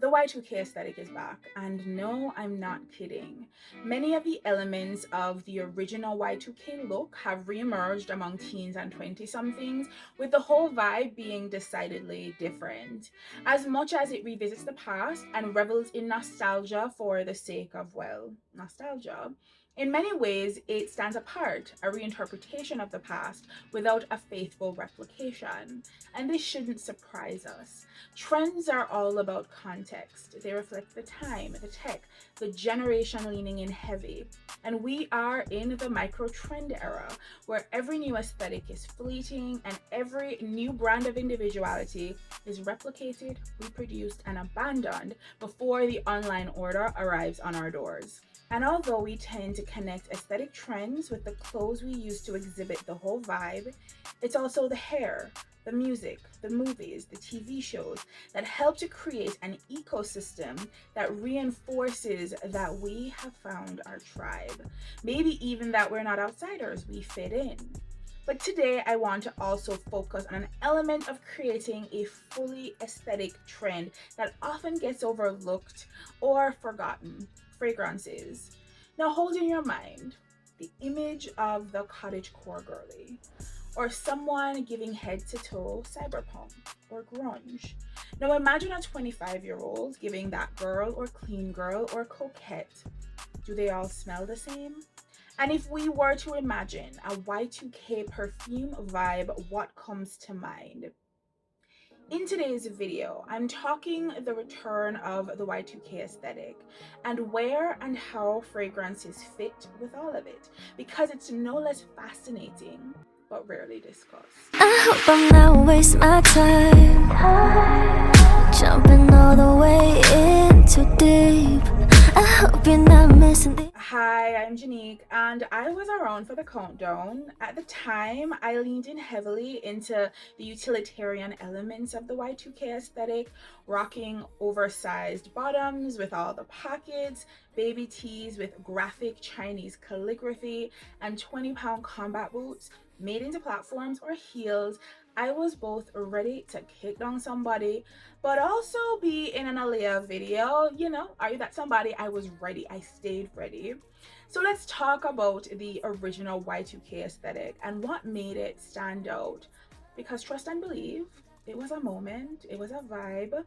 The Y2K aesthetic is back, and no, I'm not kidding. Many of the elements of the original Y2K look have re-emerged among teens and 20-somethings, with the whole vibe being decidedly different. As much as it revisits the past and revels in nostalgia for the sake of, well, nostalgia, in many ways, it stands apart, a reinterpretation of the past without a faithful replication. And this shouldn't surprise us. Trends are all about context. They reflect the time, the tech, the generation leaning in heavy. And we are in the micro trend era where every new aesthetic is fleeting and every new brand of individuality is replicated, reproduced, and abandoned before the online order arrives on our doors. And although we tend to connect aesthetic trends with the clothes we use to exhibit the whole vibe, it's also the hair, the music, the movies, the TV shows that help to create an ecosystem that reinforces that we have found our tribe. Maybe even that we're not outsiders, we fit in. But today I want to also focus on an element of creating a fully aesthetic trend that often gets overlooked or forgotten: fragrances. Now hold in your mind the image of the cottagecore girly, or someone giving head to toe cyberpunk or grunge. Now imagine a 25-year-old giving that girl or clean girl or coquette. Do they all smell the same? And if we were to imagine a Y2K perfume vibe, what comes to mind? In today's video, I'm talking the return of the Y2K aesthetic and where and how fragrances fit with all of it, because it's no less fascinating but rarely discussed. I hope I'm not wasting my time, jumping all the way in too deep. I hope you're not missing the. Hi, I'm Jeanique, and I was around for the countdown. At the time, I leaned in heavily into the utilitarian elements of the Y2K aesthetic, rocking oversized bottoms with all the pockets, baby tees with graphic Chinese calligraphy, and 20-pound combat boots made into platforms or heels. I was both ready to kick down somebody, but also be in an Aaliyah video. You know, are you that somebody? I was ready. I stayed ready. So let's talk about the original Y2K aesthetic and what made it stand out. Because trust and believe, it was a moment, it was a vibe.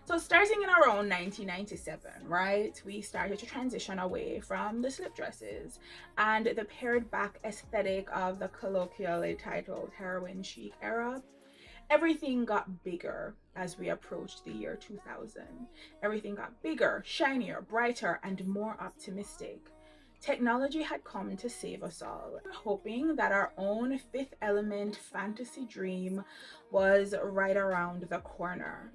So starting in around 1997, right, we started to transition away from the slip dresses and the pared back aesthetic of the colloquially titled heroin chic era. Everything got bigger as we approached the year 2000. Everything got bigger, shinier, brighter, and more optimistic. Technology had come to save us all, hoping that our own fifth element fantasy dream was right around the corner.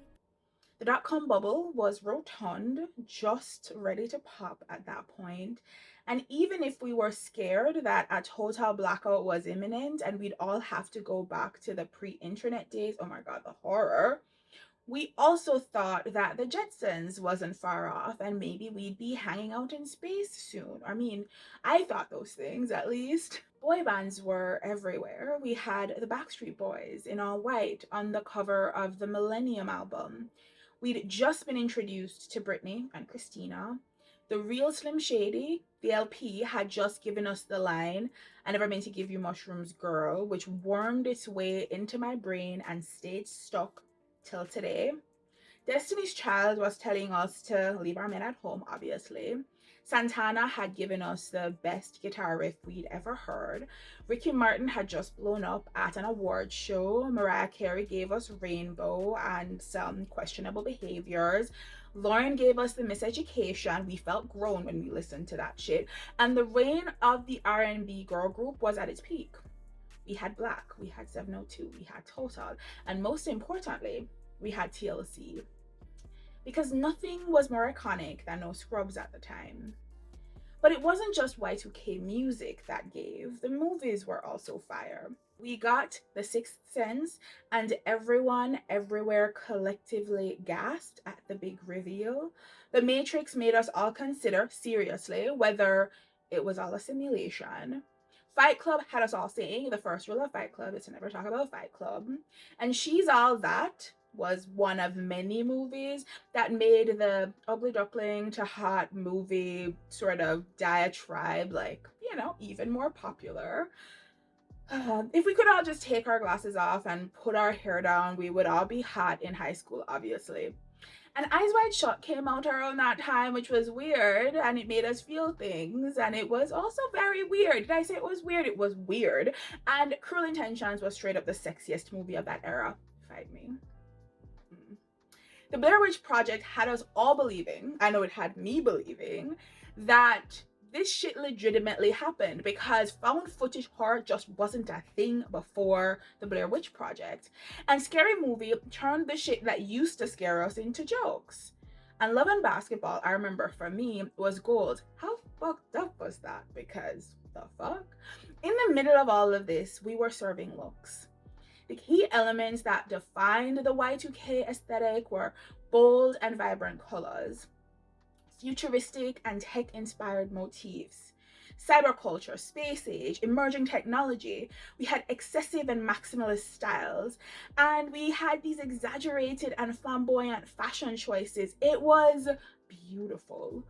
The dot-com bubble was rotund, just ready to pop at that point. And even if we were scared that a total blackout was imminent and we'd all have to go back to the pre-internet days, oh my god, the horror, we also thought that the Jetsons wasn't far off and maybe we'd be hanging out in space soon. I mean, I thought those things at least. Boy bands were everywhere. We had the Backstreet Boys in all white on the cover of the Millennium album. We'd just been introduced to Britney and Christina. The Real Slim Shady, the LP, had just given us the line, "I never meant to give you mushrooms, girl," which wormed its way into my brain and stayed stuck till today. Destiny's Child was telling us to leave our men at home, obviously. Santana had given us the best guitar riff we'd ever heard. Ricky Martin had just blown up at an award show. Mariah Carey gave us Rainbow and some questionable behaviors. Lauren gave us the Miseducation. We felt grown when we listened to that shit. And the reign of the R&B girl group was at its peak. We had Black, we had 702, we had Total, and most importantly, we had TLC. Because nothing was more iconic than No Scrubs at the time. But it wasn't just Y2K music that gave, the movies were also fire. We got The Sixth Sense, and everyone everywhere collectively gasped at the big reveal. The Matrix made us all consider seriously whether it was all a simulation. Fight Club had us all saying the first rule of Fight Club is to never talk about Fight Club. And She's All That was one of many movies that made the Ugly Duckling to Hot movie sort of diatribe, like, even more popular. If we could all just take our glasses off and put our hair down, we would all be hot in high school, obviously. And Eyes Wide Shut came out around that time, which was weird, and it made us feel things, and it was also very weird. Did I say it was weird? It was weird. And Cruel Intentions was straight up the sexiest movie of that era. Fight me. The Blair Witch Project had us all believing, I know it had me believing, that this shit legitimately happened, because found footage horror just wasn't a thing before the Blair Witch Project. And Scary Movie turned the shit that used to scare us into jokes. And Love and Basketball, I remember for me, was gold. How fucked up was that? Because the fuck? In the middle of all of this, we were serving looks. The key elements that defined the Y2K aesthetic were bold and vibrant colors, futuristic and tech-inspired motifs, cyberculture, space age, emerging technology. We had excessive and maximalist styles, and we had these exaggerated and flamboyant fashion choices. It was beautiful.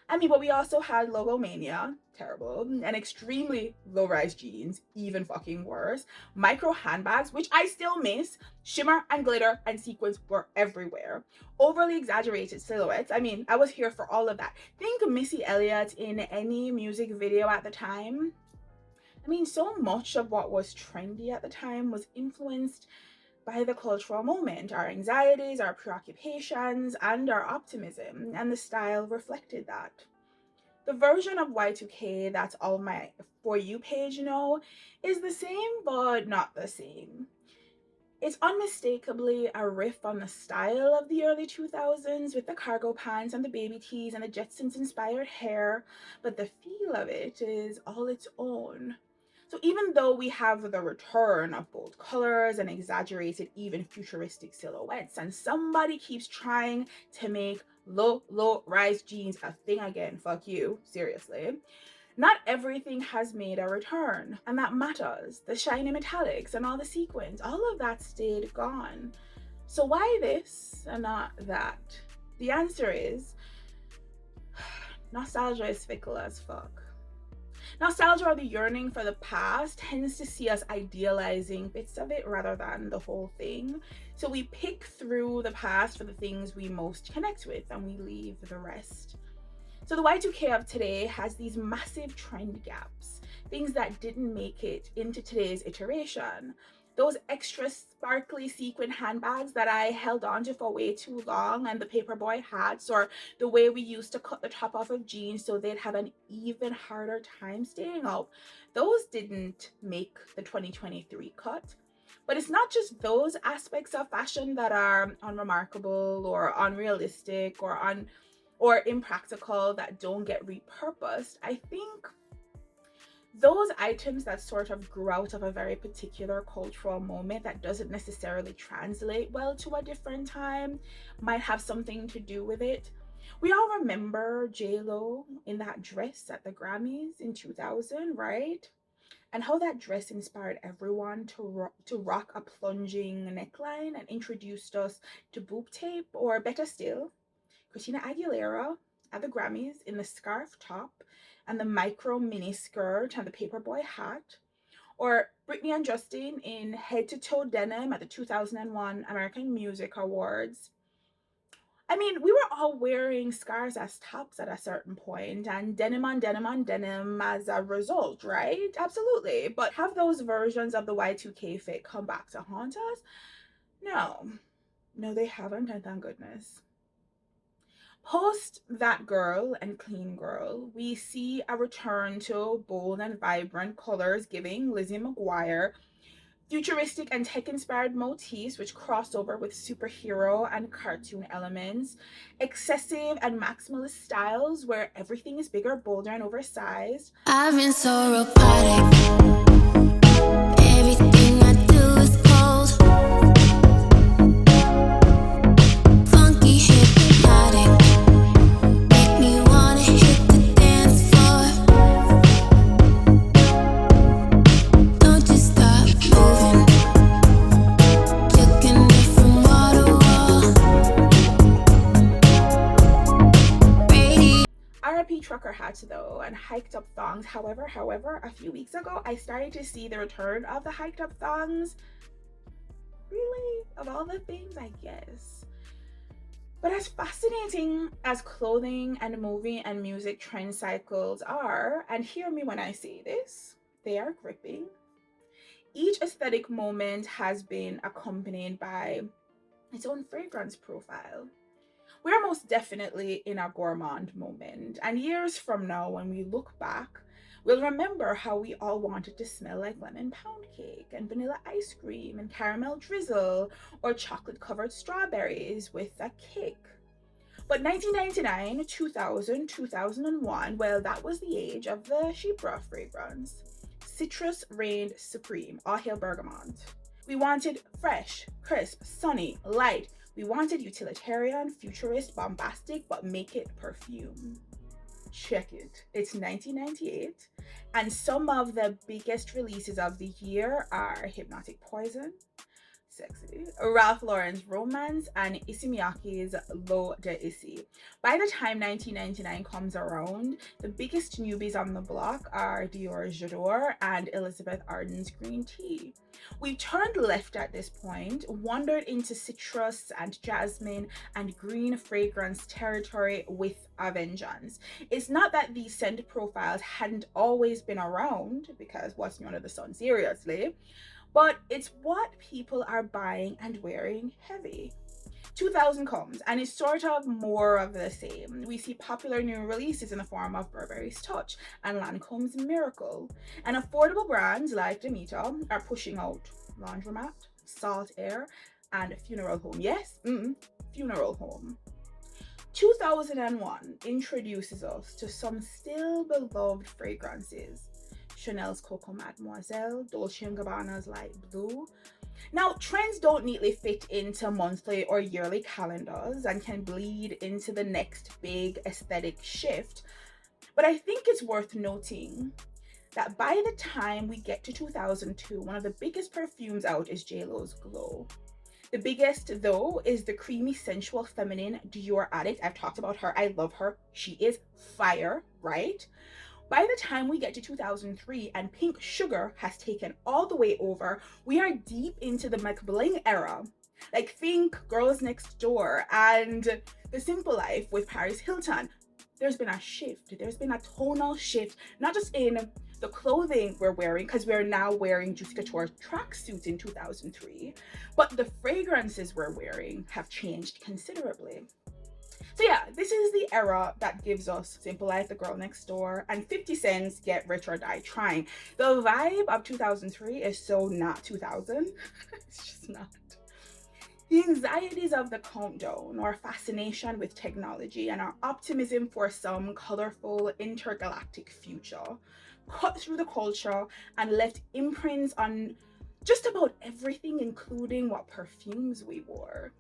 But we also had logomania, terrible, and extremely low-rise jeans, even fucking worse. Micro handbags, which I still miss. Shimmer and glitter and sequins were everywhere. Overly exaggerated silhouettes. I was here for all of that. Think Missy Elliott in any music video at the time. So much of what was trendy at the time was influenced by the cultural moment, our anxieties, our preoccupations, and our optimism, and the style reflected that. The version of Y2K that's all my For You page is the same, but not the same. It's unmistakably a riff on the style of the early 2000s with the cargo pants and the baby tees and the Jetsons-inspired hair, but the feel of it is all its own. So even though we have the return of bold colors and exaggerated, even futuristic silhouettes, and somebody keeps trying to make low-rise jeans a thing again, fuck you, seriously, not everything has made a return, and that matters. The shiny metallics and all the sequins, all of that stayed gone. So why this and not that? The answer is nostalgia is fickle as fuck. Nostalgia, or the yearning for the past, tends to see us idealizing bits of it rather than the whole thing. So we pick through the past for the things we most connect with, and we leave the rest. So the Y2K of today has these massive trend gaps, things that didn't make it into today's iteration. Those extra sparkly sequin handbags that I held on to for way too long, and the paperboy hats, or the way we used to cut the top off of jeans so they'd have an even harder time staying out. Those didn't make the 2023 cut. But it's not just those aspects of fashion that are unremarkable or unrealistic or impractical that don't get repurposed. I think those items that sort of grew out of a very particular cultural moment that doesn't necessarily translate well to a different time might have something to do with it. We all remember J-Lo in that dress at the Grammys in 2000, right? And how that dress inspired everyone to rock a plunging neckline and introduced us to boob tape, or better still, Christina Aguilera at the Grammys in the scarf top and the micro mini skirt and the paperboy hat, or Britney and Justin in head-to-toe denim at the 2001 American Music Awards. We were all wearing scarves as tops at a certain point, and denim on denim on denim as a result, right? Absolutely. But have those versions of the Y2K fit come back to haunt us? No, they haven't, and thank goodness. Post That Girl and Clean Girl, we see a return to bold and vibrant colors giving Lizzie McGuire, futuristic and tech-inspired motifs which cross over with superhero and cartoon elements, excessive and maximalist styles where everything is bigger, bolder, and oversized. I've been so robotic. Everything I do is cold. Funky, hypnotic. Make me wanna hit the dance floor. Don't you stop moving. Looking different, what a heavy trucker hats though and hiked up thongs. However, a few weeks ago, I started to see the return of the hiked up thongs. Really? Of all the things, I guess. But as fascinating as clothing and movie and music trend cycles are, and hear me when I say this, they are gripping. Each aesthetic moment has been accompanied by its own fragrance profile. We're most definitely in a gourmand moment, and years from now, when we look back, we'll remember how we all wanted to smell like lemon pound cake and vanilla ice cream and caramel drizzle or chocolate covered strawberries with a kick. But 1999, 2000, 2001, well, that was the age of the Chypre fragrance. Citrus reigned supreme. All hail bergamot. We wanted fresh, crisp, sunny, light. We wanted utilitarian, futurist, bombastic, but make it perfume. Check it. It's 1998, and some of the biggest releases of the year are Hypnotic Poison, sexy, Ralph Lauren's Romance, and Issey Miyake's L'Eau d'Issey. By the time 1999 comes around, the biggest newbies on the block are Dior's J'adore and Elizabeth Arden's Green Tea. We turned left at this point, wandered into citrus and jasmine and green fragrance territory with a vengeance. It's not that these scent profiles hadn't always been around, because what's new under the sun, seriously, but it's what people are buying and wearing heavy. 2000 comes and it's sort of more of the same. We see popular new releases in the form of Burberry's Touch and Lancome's Miracle. And affordable brands like Demeter are pushing out Laundromat, Salt Air, and Funeral Home. Yes, Funeral Home. 2001 introduces us to some still beloved fragrances. Chanel's Coco Mademoiselle, Dolce & Gabbana's Light Blue. Now, trends don't neatly fit into monthly or yearly calendars and can bleed into the next big aesthetic shift. But I think it's worth noting that by the time we get to 2002, one of the biggest perfumes out is JLo's Glow. The biggest, though, is the creamy, sensual, feminine Dior Addict. I've talked about her. I love her. She is fire, right? By the time we get to 2003 and Pink Sugar has taken all the way over, we are deep into the McBling era. Like, think Girls Next Door and The Simple Life with Paris Hilton. There's been a shift. There's been a tonal shift, not just in the clothing we're wearing, because we're now wearing Juicy Couture tracksuits in 2003, but the fragrances we're wearing have changed considerably. So yeah, this is the era that gives us Simple Life, The Girl Next Door, and 50 Cent's Get Rich or Die Trying. The vibe of 2003 is so not 2000. It's just not. The anxieties of the countdown, our fascination with technology, and our optimism for some colorful intergalactic future cut through the culture and left imprints on just about everything, including what perfumes we wore.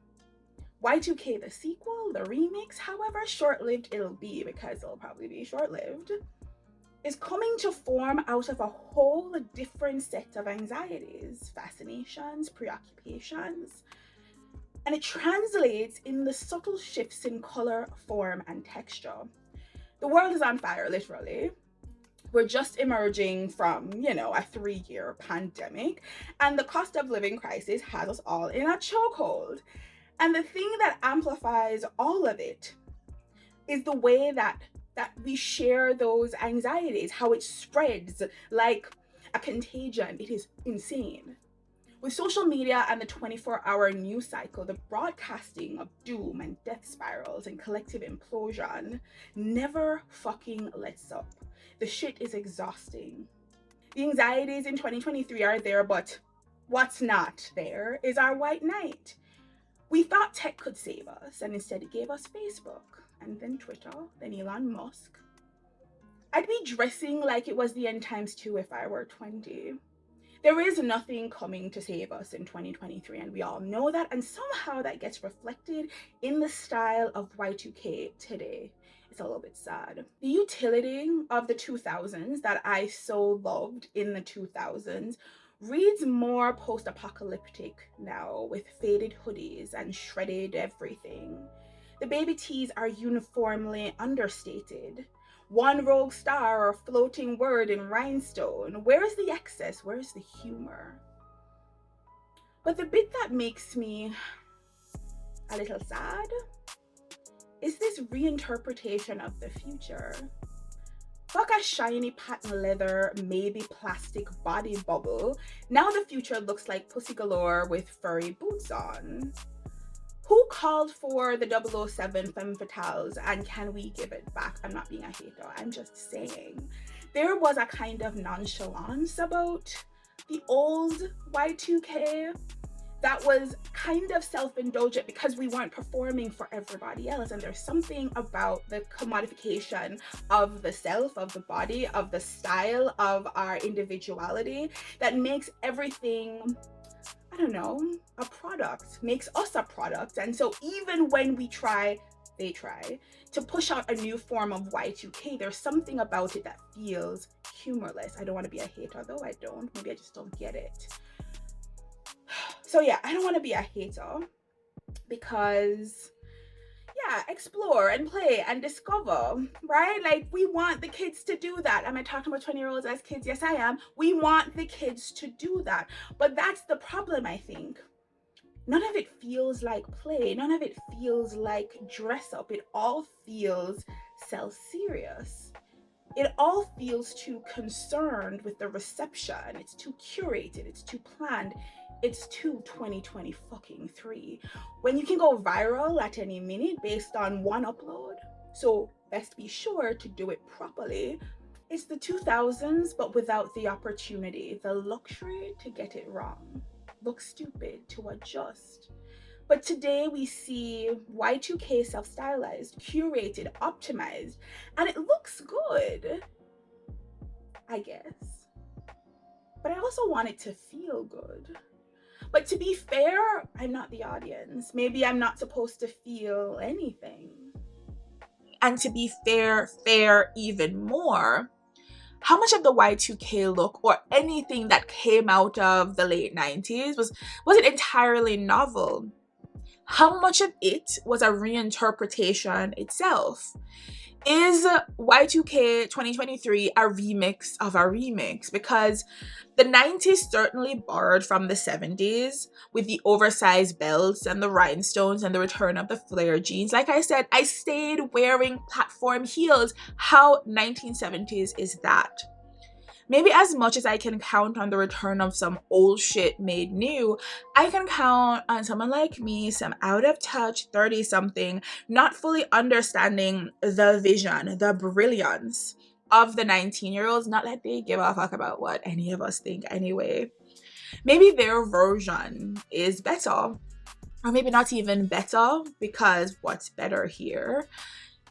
Y2K, the sequel, the remix, however short-lived it'll be, because it'll probably be short-lived, is coming to form out of a whole different set of anxieties, fascinations, preoccupations, and it translates in the subtle shifts in color, form, and texture. The world is on fire, literally. We're just emerging from, a 3-year pandemic, and the cost of living crisis has us all in a chokehold. And the thing that amplifies all of it is the way that we share those anxieties, how it spreads like a contagion. It is insane. With social media and the 24-hour news cycle, the broadcasting of doom and death spirals and collective implosion never fucking lets up. The shit is exhausting. The anxieties in 2023 are there, but what's not there is our white knight. We thought tech could save us, and instead it gave us Facebook, and then Twitter, then Elon Musk. I'd be dressing like it was the end times too if I were 20. There is nothing coming to save us in 2023, and we all know that, and somehow that gets reflected in the style of Y2K today. It's a little bit sad. The utility of the 2000s that I so loved in the 2000s reads more post-apocalyptic now, with faded hoodies and shredded everything. The baby tees are uniformly understated. one rogue star or floating word in rhinestone. Where is the excess? Where is the humor? But the bit that makes me a little sad is this reinterpretation of the future. Fuck a shiny patent leather, maybe plastic body bubble. Now the future looks like pussy galore with furry boots on. Who called for the 007 femme fatales, and can we give it back? I'm not being a hater, I'm just saying. There was a kind of nonchalance about the old Y2K that was kind of self-indulgent because we weren't performing for everybody else. And there's something about the commodification of the self, of the body, of the style, of our individuality that makes everything, I don't know, a product, makes us a product. And so even when we try, they try to push out a new form of Y2K, there's something about it that feels humorless. I don't want to be a hater though, I don't. Maybe I just don't get it. So yeah, I don't want to be a hater because yeah, explore and play and discover, right? Like we want the kids to do that. Am I talking about 20-year-olds as kids? Yes, I am. We want the kids to do that. But that's the problem, I think. None of it feels like play. None of it feels like dress up. It all feels self-serious. It all feels too concerned with the reception. It's too curated. It's too planned. It's too 2020 fucking 3. When you can go viral at any minute based on one upload, so best be sure to do it properly. It's the 2000s, but without the opportunity, the luxury to get it wrong. Look stupid, to adjust. But today we see Y2K self-stylized, curated, optimized, and it looks good, I guess. But I also want it to feel good. But to be fair, I'm not the audience. Maybe I'm not supposed to feel anything. And to be fair even more, how much of the Y2K look or anything that came out of the late 90s was it entirely novel? How much of it was a reinterpretation itself? Is Y2K 2023 a remix of a remix? Because the 90s certainly borrowed from the 70s with the oversized belts and the rhinestones and the return of the flare jeans. Like I said, I stayed wearing platform heels. How 1970s is that? Maybe as much as I can count on the return of some old shit made new, I can count on someone like me, some out of touch 30-something, not fully understanding the vision, the brilliance of the 19-year-olds, not that they give a fuck about what any of us think anyway. Maybe their version is better, or maybe not even better, because what's better here?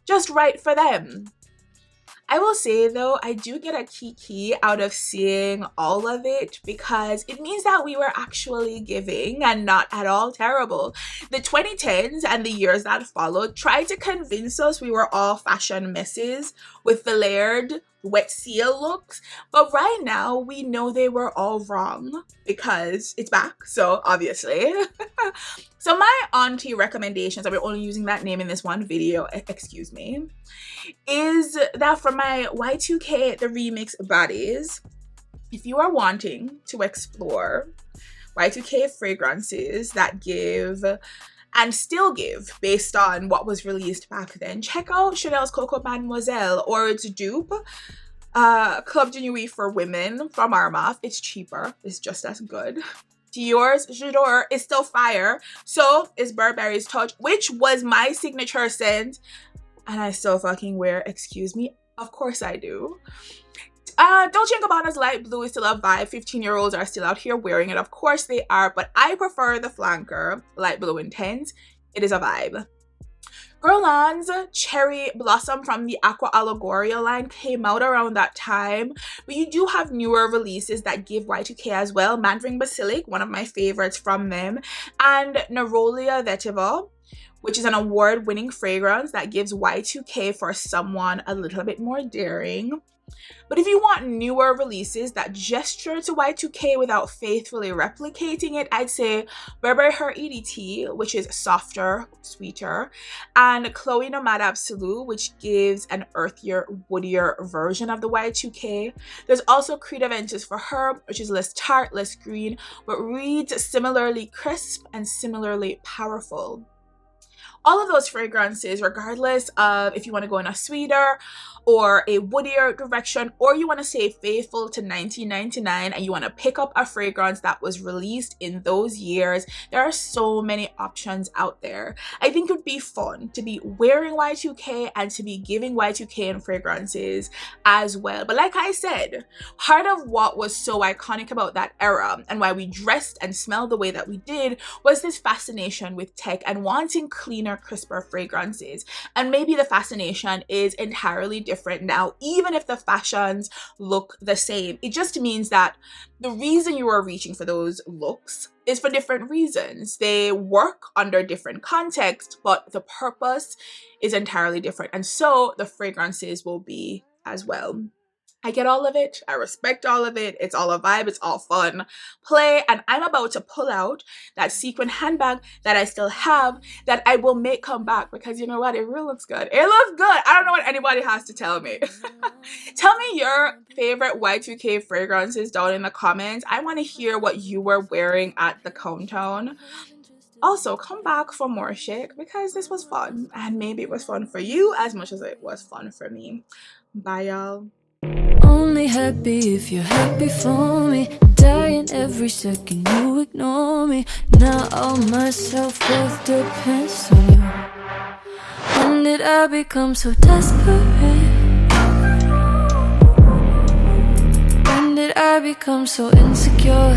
Just right for them. I will say though, I do get a kiki out of seeing all of it because it means that we were actually giving and not at all terrible. The 2010s and the years that followed tried to convince us we were all fashion messes with the layered wet seal looks, but right now we know they were all wrong because it's back, so obviously. So my auntie recommendations, I'm only using that name in this one video, excuse me, is that for my Y2K the remix bodies, if you are wanting to explore Y2K fragrances that give and still give based on what was released back then, check out Chanel's Coco Mademoiselle or its dupe, Club de Nuit for women from Armaf. It's cheaper, it's just as good. Dior's J'adore is still fire. So is Burberry's Touch, which was my signature scent, and I still fucking wear, excuse me, of course I do. Dolce & Gabbana's light blue is still a vibe. 15-year-olds are still out here wearing it. Of course they are, but I prefer the flanker, light blue intense. It is a vibe. Guerlain's Cherry Blossom from the Aqua Allegoria line came out around that time, but you do have newer releases that give Y2K as well. Mandarin Basilic, one of my favorites from them, and Nerolia Vetiva, which is an award-winning fragrance that gives Y2K for someone a little bit more daring. But if you want newer releases that gesture to Y2K without faithfully replicating it, I'd say Burberry Her EDT, which is softer, sweeter, and Chloe Nomad Absolute, which gives an earthier, woodier version of the Y2K. There's also Creed Aventus for Her, which is less tart, less green, but reads similarly crisp and similarly powerful. All of those fragrances, regardless of if you want to go in a sweeter or a woodier direction, or you want to stay faithful to 1999 and you want to pick up a fragrance that was released in those years, there are so many options out there. I think it would be fun to be wearing Y2K and to be giving Y2K in fragrances as well. But like I said, part of what was so iconic about that era and why we dressed and smelled the way that we did was this fascination with tech and wanting cleaner, crisper fragrances. And maybe the fascination is entirely different now, even if the fashions look the same. It just means that the reason you are reaching for those looks is for different reasons. They work under different contexts, but the purpose is entirely different. And so the fragrances will be as well. I get all of it. I respect all of it. It's all a vibe. It's all fun play. And I'm about to pull out that sequin handbag that I still have that I will make come back, because you know what? It really looks good. It looks good. I don't know what anybody has to tell me. Tell me your favorite Y2K fragrances down in the comments. I want to hear what you were wearing at the countdown. Also, come back for more shit, because this was fun. And maybe it was fun for you as much as it was fun for me. Bye, y'all. Only happy if you're happy for me. Dying every second you ignore me. Now all my self-worth depends on you. When did I become so desperate? When did I become so insecure?